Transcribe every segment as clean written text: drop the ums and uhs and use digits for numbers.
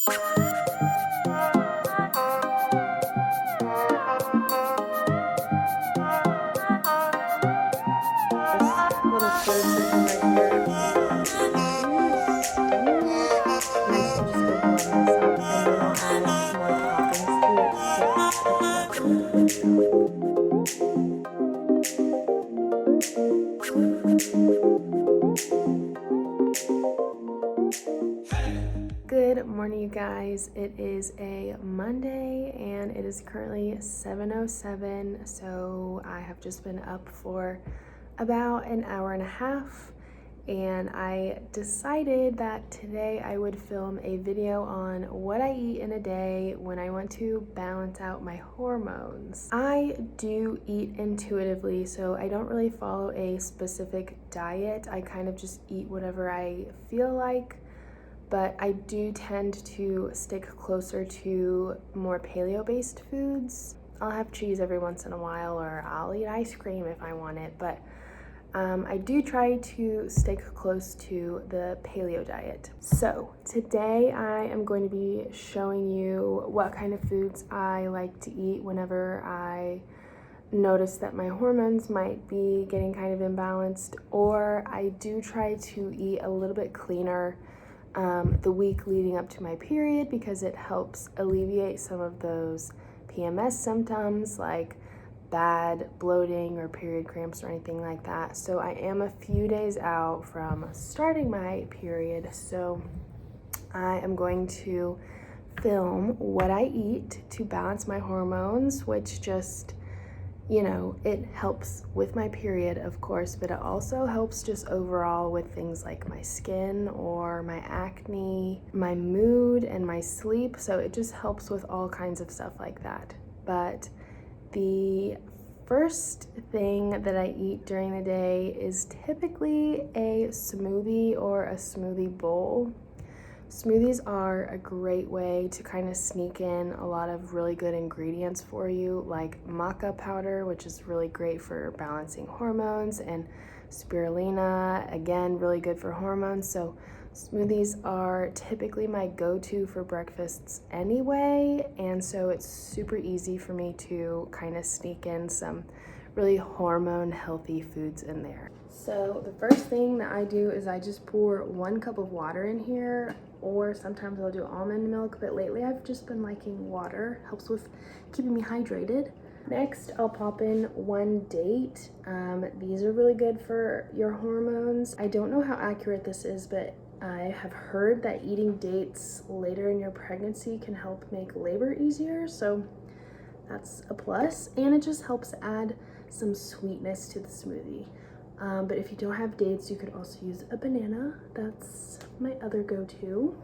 Little soda system right here. And I should just go blend this up, and then I'll add more toppings to it to touch it up. Good morning, you guys. It is a Monday and it is currently 7:07, so I have just been up for about an hour and a half, and I decided that today I would film a video on what I eat in a day when I want to balance out my hormones. I do eat intuitively, so I don't really follow a specific diet. I kind of just eat whatever I feel like, but I do tend to stick closer to more paleo-based foods. I'll have cheese every once in a while, or I'll eat ice cream if I want it, but I do try to stick close to the paleo diet. So today I am going to be showing you what kind of foods I like to eat whenever I notice that my hormones might be getting kind of imbalanced, or I do try to eat a little bit cleaner the week leading up to my period, because it helps alleviate some of those PMS symptoms like bad bloating or period cramps or anything like that. So I am a few days out from starting my period, so I am going to film what I eat to balance my hormones, which just, you know, it helps with my period, of course, but it also helps just overall with things like my skin or my acne, my mood, and my sleep. So it just helps with all kinds of stuff like that. But the first thing that I eat during the day is typically a smoothie or a smoothie bowl. Smoothies are a great way to kind of sneak in a lot of really good ingredients for you, like maca powder, which is really great for balancing hormones, and spirulina, again, really good for hormones. So smoothies are typically my go-to for breakfasts anyway, and so it's super easy for me to kind of sneak in some really hormone healthy foods in there. So the first thing that I do is I just pour 1 cup of water in here, or sometimes I'll do almond milk, but lately I've just been liking water. Helps with keeping me hydrated. Next, I'll pop in 1 date. These are really good for your hormones. I don't know how accurate this is, but I have heard that eating dates later in your pregnancy can help make labor easier, so that's a plus, and it just helps add some sweetness to the smoothie. But if you don't have dates, you could also use a banana. That's my other go-to.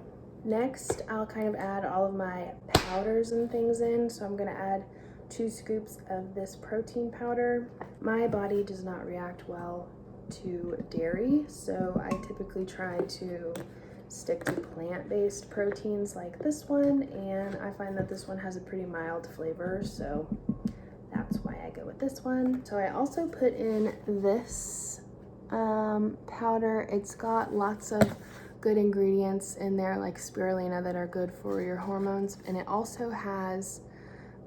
Next, I'll kind of add all of my powders and things in. So I'm gonna add 2 scoops of this protein powder. My body does not react well to dairy, so I typically try to stick to plant-based proteins like this one, and I find that this one has a pretty mild flavor, so that's why I go with this one. So I also put in this powder. It's got lots of good ingredients in there, like spirulina, that are good for your hormones, and it also has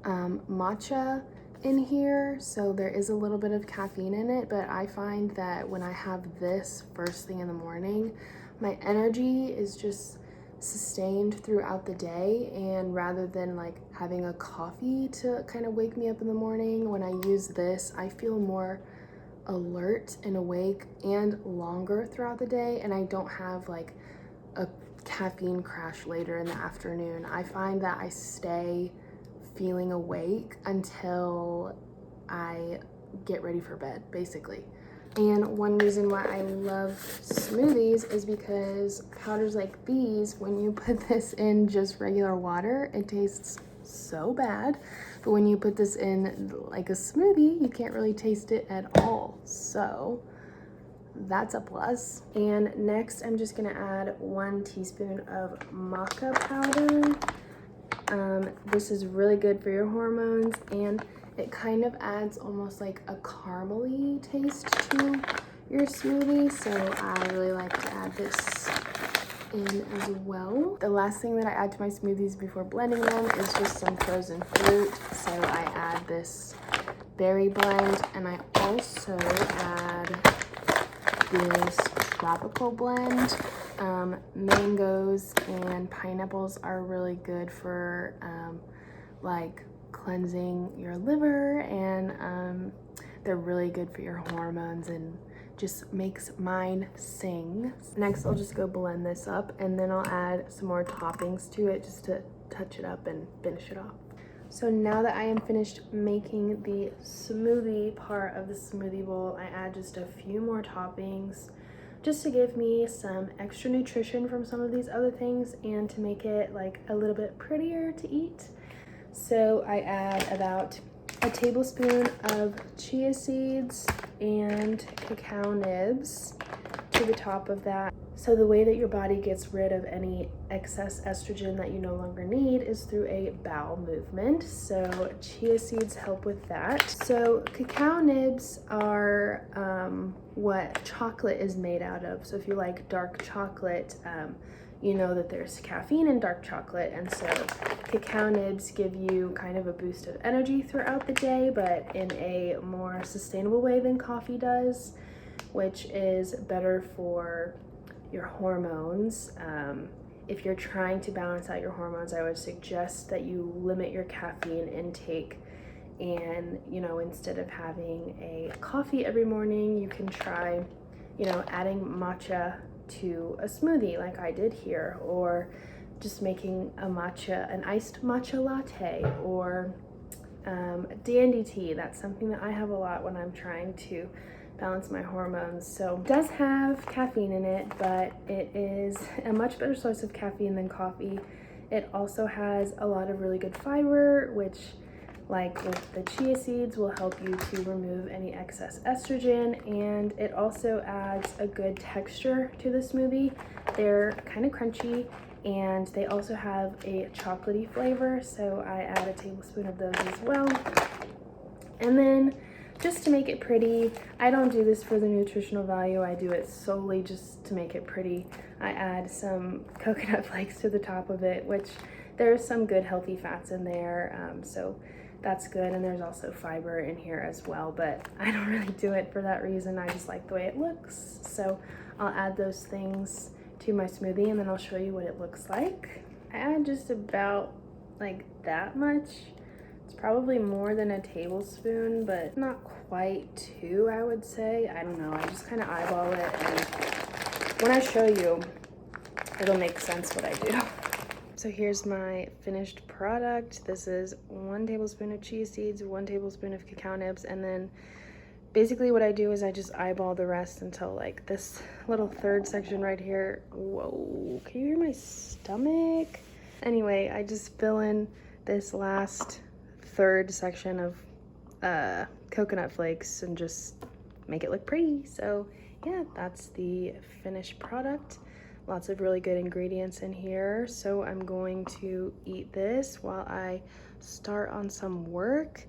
matcha in here, so there is a little bit of caffeine in it, but I find that when I have this first thing in the morning, my energy is just sustained throughout the day, and rather than like having a coffee to kind of wake me up in the morning, when I use this, I feel more alert and awake and longer throughout the day, and I don't have like a caffeine crash later in the afternoon. I find that I stay feeling awake until I get ready for bed, basically. And one reason why I love smoothies is because powders like these, when you put this in just regular water, it tastes so bad. But when you put this in like a smoothie, you can't really taste it at all. So that's a plus. And next, I'm just gonna add 1 teaspoon of maca powder. This is really good for your hormones, and it kind of adds almost like a caramely taste to your smoothie, so I really like to add this in as well. The last thing that I add to my smoothies before blending them is just some frozen fruit. So I add this berry blend, and I also add this tropical blend. Mangoes and pineapples are really good for like cleansing your liver, and they're really good for your hormones and just makes mine sing. Next, I'll just go blend this up, and then I'll add some more toppings to it just to touch it up and finish it off. So now that I am finished making the smoothie part of the smoothie bowl, I add just a few more toppings just to give me some extra nutrition from some of these other things and to make it like a little bit prettier to eat. So I add about a tablespoon of chia seeds and cacao nibs to the top of that. So the way that your body gets rid of any excess estrogen that you no longer need is through a bowel movement. So chia seeds help with that. So cacao nibs are what chocolate is made out of. So if you like dark chocolate, you know that there's caffeine in dark chocolate, and so cacao nibs give you kind of a boost of energy throughout the day, but in a more sustainable way than coffee does, which is better for your hormones. If you're trying to balance out your hormones, I would suggest that you limit your caffeine intake, and instead of having a coffee every morning, you can try adding matcha to a smoothie like I did here, or just making an iced matcha latte, or dandy tea. That's something that I have a lot when I'm trying to balance my hormones. So it does have caffeine in it, but it is a much better source of caffeine than coffee. It also has a lot of really good fiber, which, like with the chia seeds, will help you to remove any excess estrogen, and it also adds a good texture to the smoothie. They're kind of crunchy, and they also have a chocolatey flavor, so I add a tablespoon of those as well. And then just to make it pretty, I don't do this for the nutritional value, I do it solely just to make it pretty. I add some coconut flakes to the top of it, which there's some good healthy fats in there, so that's good, and there's also fiber in here as well, but I don't really do it for that reason. I just like the way it looks, so I'll add those things to my smoothie, and then I'll show you what it looks like. I add just about like that much. It's probably more than a tablespoon, but not quite two, I would say. I don't know, I just kind of eyeball it, and when I show you, it'll make sense what I do. So here's my finished product. This is 1 tablespoon of chia seeds, 1 tablespoon of cacao nibs, and then basically what I do is I just eyeball the rest until like this little third section right here. Whoa, can you hear my stomach? Anyway, I just fill in this last third section of coconut flakes and just make it look pretty. So yeah, that's the finished product. Lots of really good ingredients in here. So I'm going to eat this while I start on some work,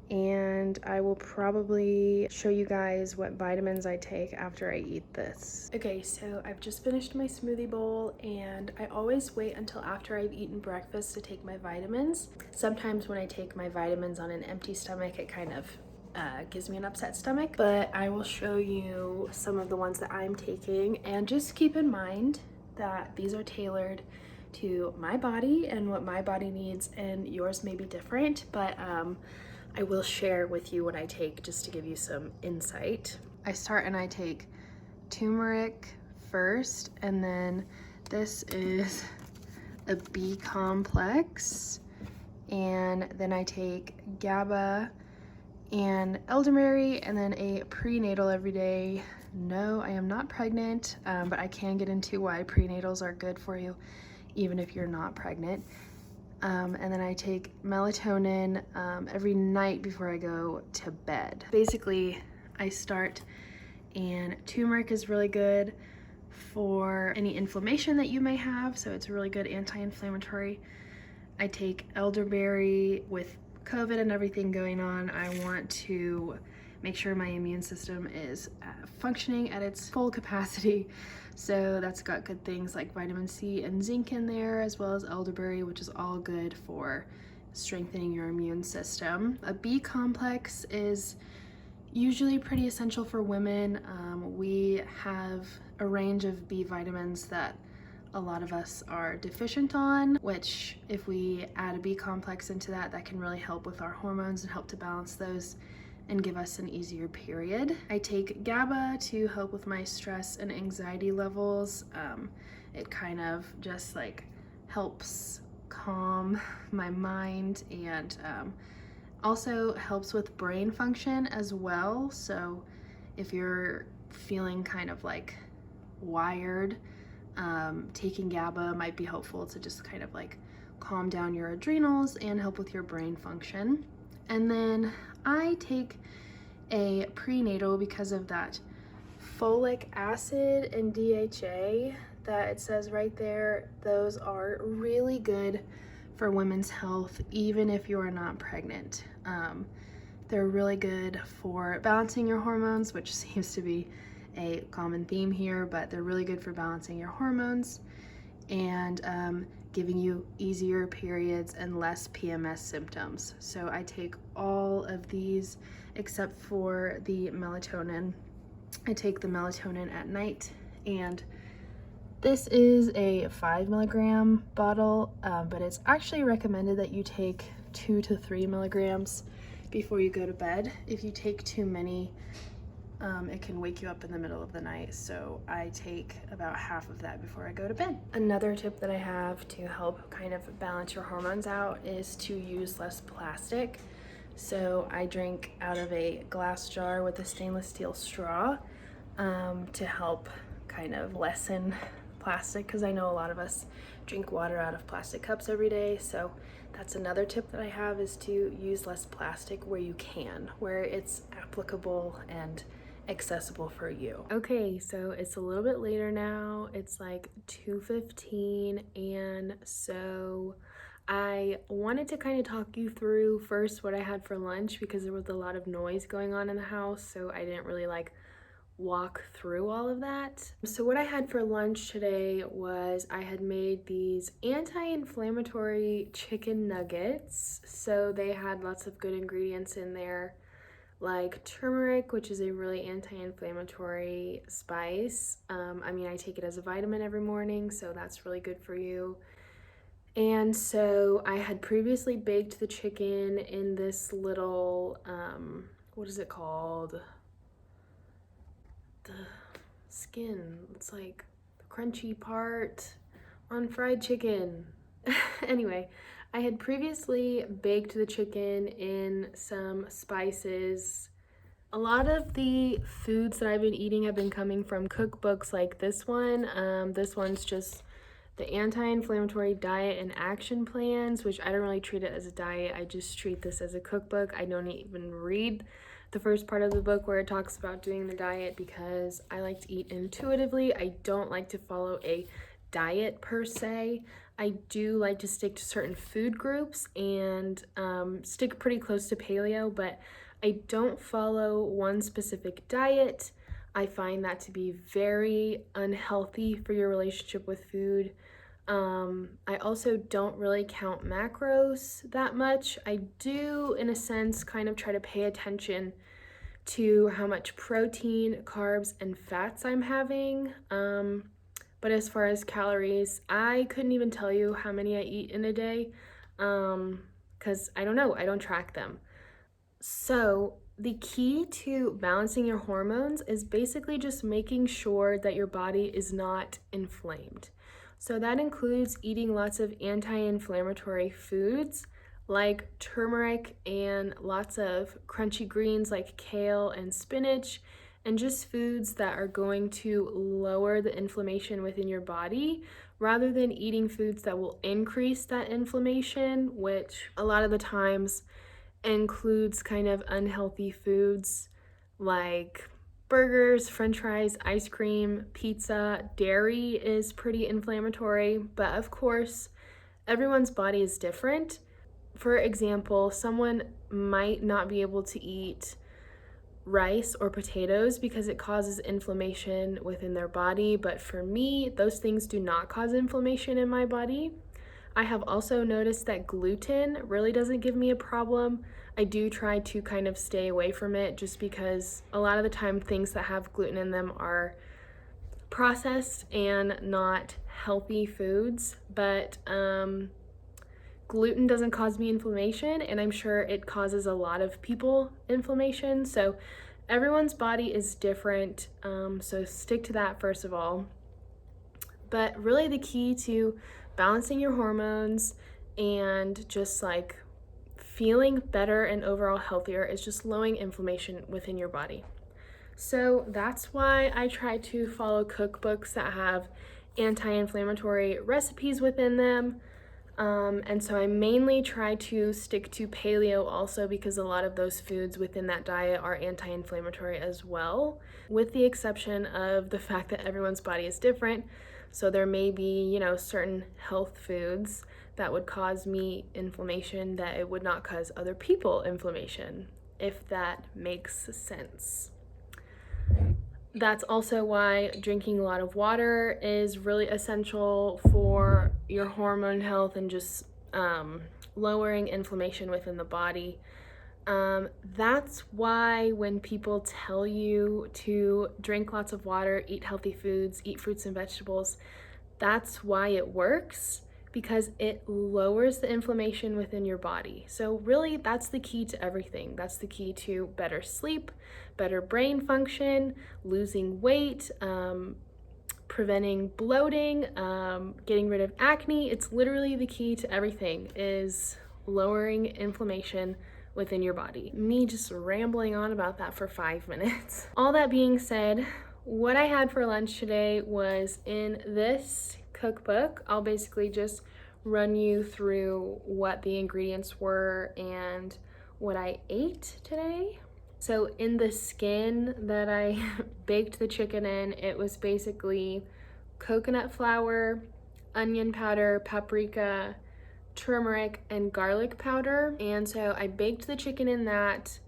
and I will probably show you guys what vitamins I take after I eat this. Okay, so I've just finished my smoothie bowl, and I always wait until after I've eaten breakfast to take my vitamins. Sometimes when I take my vitamins on an empty stomach, it kind of gives me an upset stomach, but I will show you some of the ones that I'm taking, and just keep in mind that these are tailored to my body and what my body needs, and yours may be different, but I will share with you what I take just to give you some insight. I start and I take turmeric first, and then this is a B complex, and then I take GABA and elderberry, and then a prenatal every day. No, I am not pregnant, but I can get into why prenatals are good for you even if you're not pregnant. And then I take melatonin every night before I go to bed. Basically, I start, and turmeric is really good for any inflammation that you may have, so it's a really good anti-inflammatory. I take elderberry. With COVID and everything going on, I want to make sure my immune system is functioning at its full capacity. So that's got good things like vitamin C and zinc in there, as well as elderberry, which is all good for strengthening your immune system. A B complex is usually pretty essential for women. We have a range of B vitamins that a lot of us are deficient on, which if we add a B complex into that, that can really help with our hormones and help to balance those and give us an easier period. I take GABA to help with my stress and anxiety levels. It kind of just like helps calm my mind, and also helps with brain function as well. So if you're feeling kind of like wired, taking GABA might be helpful to just kind of like calm down your adrenals and help with your brain function. And then I take a prenatal because of that folic acid and DHA that it says right there. Those are really good for women's health, even if you are not pregnant. They're really good for balancing your hormones, which seems to be a common theme here, but they're really good for balancing your hormones and giving you easier periods and less PMS symptoms. So I take all of these except for the melatonin. I take the melatonin at night, and this is a 5 milligram bottle, but it's actually recommended that you take 2 to 3 milligrams before you go to bed. If you take too many, it can wake you up in the middle of the night, so I take about half of that before I go to bed. Another tip that I have to help kind of balance your hormones out is to use less plastic. So I drink out of a glass jar with a stainless steel straw to help kind of lessen plastic, because I know a lot of us drink water out of plastic cups every day. So that's another tip that I have, is to use less plastic where you can, where it's applicable and accessible for you. Okay, so it's a little bit later now. It's like 2:15, and so I wanted to kind of talk you through first what I had for lunch, because there was a lot of noise going on in the house, so I didn't really like walk through all of that. So what I had for lunch today was I had made these anti-inflammatory chicken nuggets. So they had lots of good ingredients in there, like turmeric, which is a really anti-inflammatory spice. I take it as a vitamin every morning, so that's really good for you. And so I had previously baked the chicken in this little, what is it called? The skin. It's like the crunchy part on fried chicken. Anyway, I had previously baked the chicken in some spices. A lot of the foods that I've been eating have been coming from cookbooks like this one. This one's just the anti-inflammatory diet and action plans, which I don't really treat it as a diet. I just treat this as a cookbook. I don't even read the first part of the book where it talks about doing the diet, because I like to eat intuitively. I don't like to follow a diet per se. I do like to stick to certain food groups and stick pretty close to paleo, but I don't follow one specific diet. I find that to be very unhealthy for your relationship with food. I also don't really count macros that much. I do, in a sense, kind of try to pay attention to how much protein, carbs, and fats I'm having. But as far as calories, I couldn't even tell you how many I eat in a day, because I don't know, I don't track them. So the key to balancing your hormones is basically just making sure that your body is not inflamed. So that includes eating lots of anti-inflammatory foods like turmeric, and lots of crunchy greens like kale and spinach, and just foods that are going to lower the inflammation within your body, rather than eating foods that will increase that inflammation, which a lot of the times includes kind of unhealthy foods like burgers, french fries, ice cream, pizza. Dairy is pretty inflammatory, but of course, everyone's body is different. For example, someone might not be able to eat rice or potatoes because it causes inflammation within their body, but for me, those things do not cause inflammation in my body. I have also noticed that gluten really doesn't give me a problem. I do try to kind of stay away from it just because a lot of the time things that have gluten in them are processed and not healthy foods, but gluten doesn't cause me inflammation, and I'm sure it causes a lot of people inflammation. So everyone's body is different, so stick to that first of all. But really the key to balancing your hormones and just like feeling better and overall healthier is just lowering inflammation within your body. So that's why I try to follow cookbooks that have anti-inflammatory recipes within them. And so I mainly try to stick to paleo also because a lot of those foods within that diet are anti-inflammatory as well, with the exception of the fact that everyone's body is different. So there may be, certain health foods that would cause me inflammation that it would not cause other people inflammation, if that makes sense. That's also why drinking a lot of water is really essential for your hormone health and just lowering inflammation within the body. That's why when people tell you to drink lots of water, eat healthy foods, eat fruits and vegetables, that's why it works, because it lowers the inflammation within your body. So really, that's the key to everything. That's the key to better sleep, better brain function, losing weight, preventing bloating, getting rid of acne. It's literally the key to everything, is lowering inflammation within your body. Me just rambling on about that for 5 minutes. All that being said, what I had for lunch today was in this cookbook. I'll basically just run you through what the ingredients were and what I ate today. So in the skin that I baked the chicken in, it was basically coconut flour, onion powder, paprika, turmeric, and garlic powder. And so I baked the chicken in that,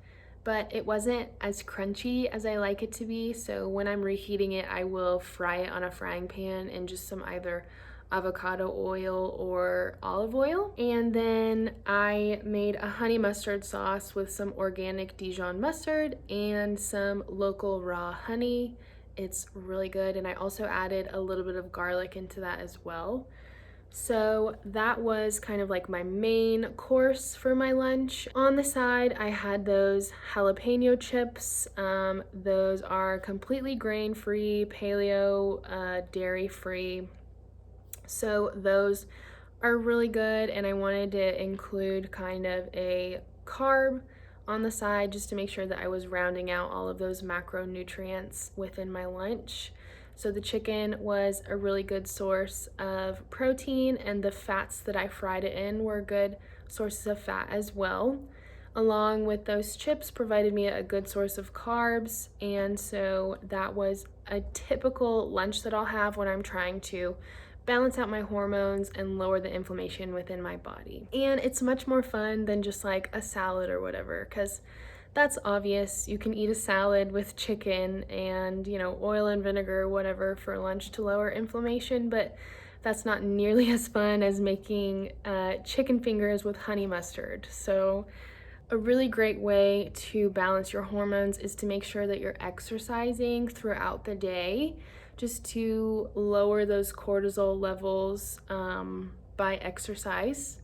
but it wasn't as crunchy as I like it to be. So when I'm reheating it, I will fry it on a frying pan in just some either avocado oil or olive oil. And then I made a honey mustard sauce with some organic Dijon mustard and some local raw honey. It's really good. And I also added a little bit of garlic into that as well. So that was kind of like my main course for my lunch. On the side, I had those jalapeno chips. Those are completely grain-free, paleo, dairy-free. So those are really good, and I wanted to include kind of a carb on the side just to make sure that I was rounding out all of those macronutrients within my lunch. So the chicken was a really good source of protein, and the fats that I fried it in were good sources of fat as well. Along with those chips provided me a good source of carbs, and so that was a typical lunch that I'll have when I'm trying to balance out my hormones and lower the inflammation within my body. And it's much more fun than just like a salad or whatever, because that's obvious. You can eat a salad with chicken and, oil and vinegar or whatever for lunch to lower inflammation, but that's not nearly as fun as making chicken fingers with honey mustard. So a really great way to balance your hormones is to make sure that you're exercising throughout the day, just to lower those cortisol levels by exercise.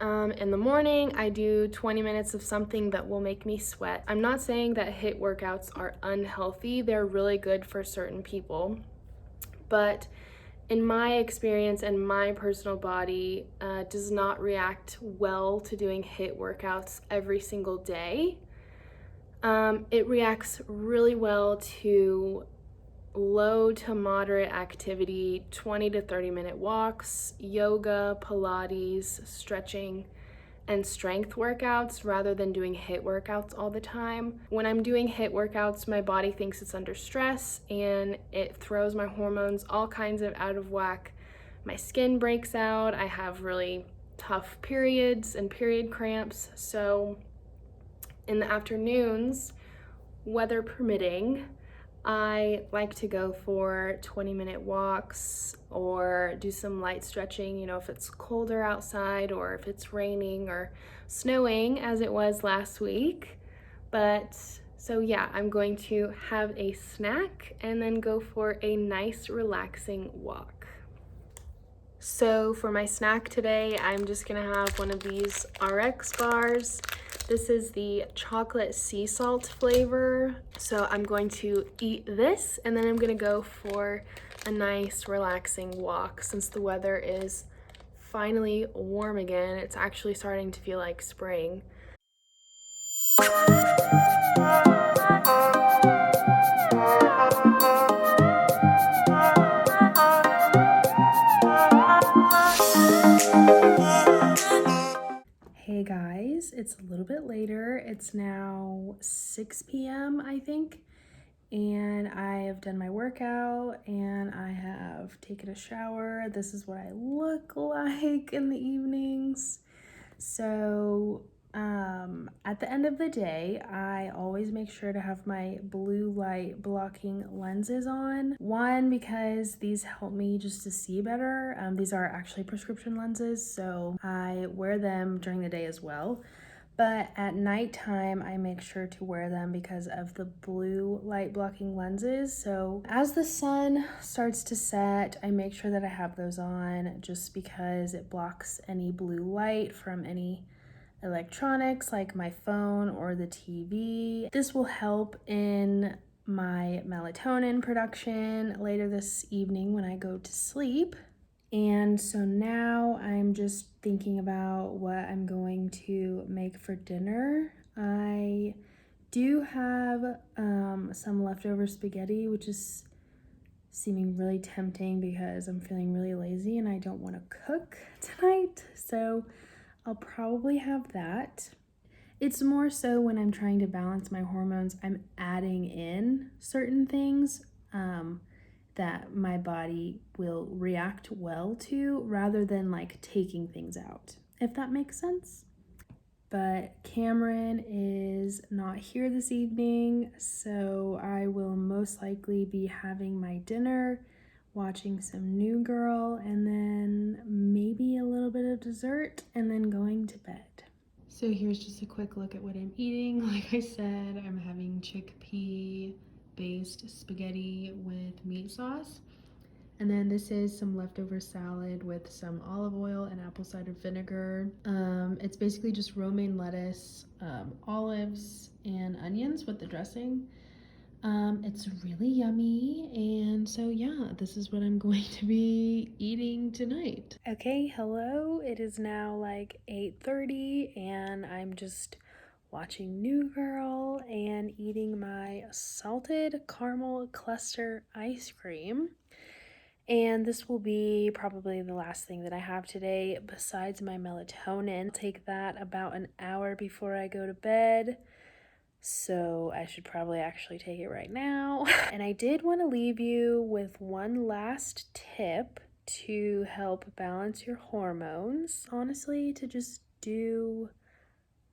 In the morning, I do 20 minutes of something that will make me sweat. I'm not saying that HIIT workouts are unhealthy. They're really good for certain people. But in my experience and my personal body does not react well to doing HIIT workouts every single day. It reacts really well to low to moderate activity, 20 to 30 minute walks, yoga, Pilates, stretching, and strength workouts rather than doing HIIT workouts all the time. When I'm doing HIIT workouts, my body thinks it's under stress and it throws my hormones all kinds of out of whack. My skin breaks out, I have really tough periods and period cramps. So in the afternoons, weather permitting, I like to go for 20-minute walks or do some light stretching, you know, if it's colder outside or if it's raining or snowing as it was last week. But so yeah, I'm going to have a snack and then go for a nice relaxing walk. So for my snack today, I'm just gonna have one of these RX bars. This is the chocolate sea salt flavor. So I'm going to eat this and then I'm gonna go for a nice relaxing walk since the weather is finally warm again. It's actually starting to feel like spring. Hey guys, it's a little bit later. It's now 6 p.m. I think, and I have done my workout and I have taken a shower. This is what I look like in the evenings. So at the end of the day, I always make sure to have my blue light blocking lenses on. One, because these help me just to see better. These are actually prescription lenses, so I wear them during the day as well. But at nighttime, I make sure to wear them because of the blue light blocking lenses. So as the sun starts to set, I make sure that I have those on just because it blocks any blue light from any electronics like my phone or the TV. This will help in my melatonin production later this evening when I go to sleep. And so now I'm just thinking about what I'm going to make for dinner. I do have some leftover spaghetti, which is seeming really tempting because I'm feeling really lazy and I don't want to cook tonight. So I'll probably have that. It's more so when I'm trying to balance my hormones, I'm adding in certain things that my body will react well to rather than like taking things out, if that makes sense. But Cameron is not here this evening, so I will most likely be having my dinner, watching some New Girl, and then maybe a little bit of dessert, and then going to bed. So here's just a quick look at what I'm eating. Like I said, I'm having chickpea-based spaghetti with meat sauce. And then this is some leftover salad with some olive oil and apple cider vinegar. It's basically just romaine lettuce, olives, and onions with the dressing. It's really yummy, and so yeah, this is what I'm going to be eating tonight. Okay, hello. It is now like 8:30, and I'm just watching New Girl and eating my salted caramel cluster ice cream. And this will be probably the last thing that I have today besides my melatonin. I'll take that about an hour before I go to bed. So I should probably actually take it right now. And I did want to leave you with one last tip to help balance your hormones. Honestly, to just do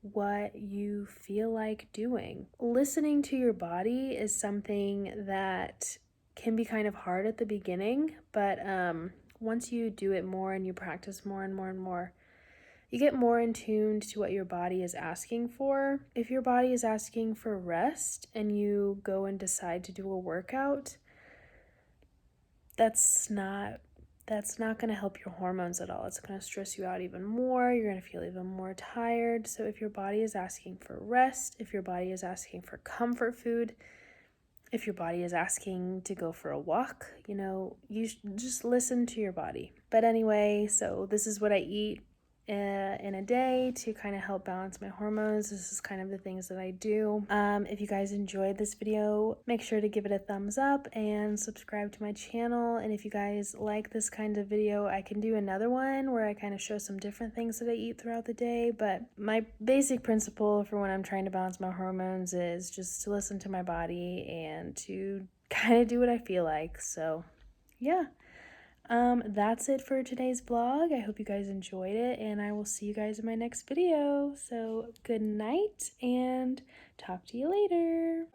what you feel like doing. Listening to your body is something that can be kind of hard at the beginning, but once you do it more and you practice more and more and more, you get more in tune to what your body is asking for. If your body is asking for rest and you go and decide to do a workout, that's not going to help your hormones at all. It's going to stress you out even more. You're going to feel even more tired. So if your body is asking for rest, if your body is asking for comfort food, if your body is asking to go for a walk, you know, you just listen to your body. But anyway, so this is what I eat in a day to kind of help balance my hormones. This is kind of the things that I do. If you guys enjoyed this video, make sure to give it a thumbs up and subscribe to my channel. And if you guys like this kind of video, I can do another one where I kind of show some different things that I eat throughout the day. But my basic principle for when I'm trying to balance my hormones is just to listen to my body and to kind of do what I feel like. So yeah. That's it for today's vlog. I hope you guys enjoyed it, and I will see you guys in my next video. So good night and talk to you later.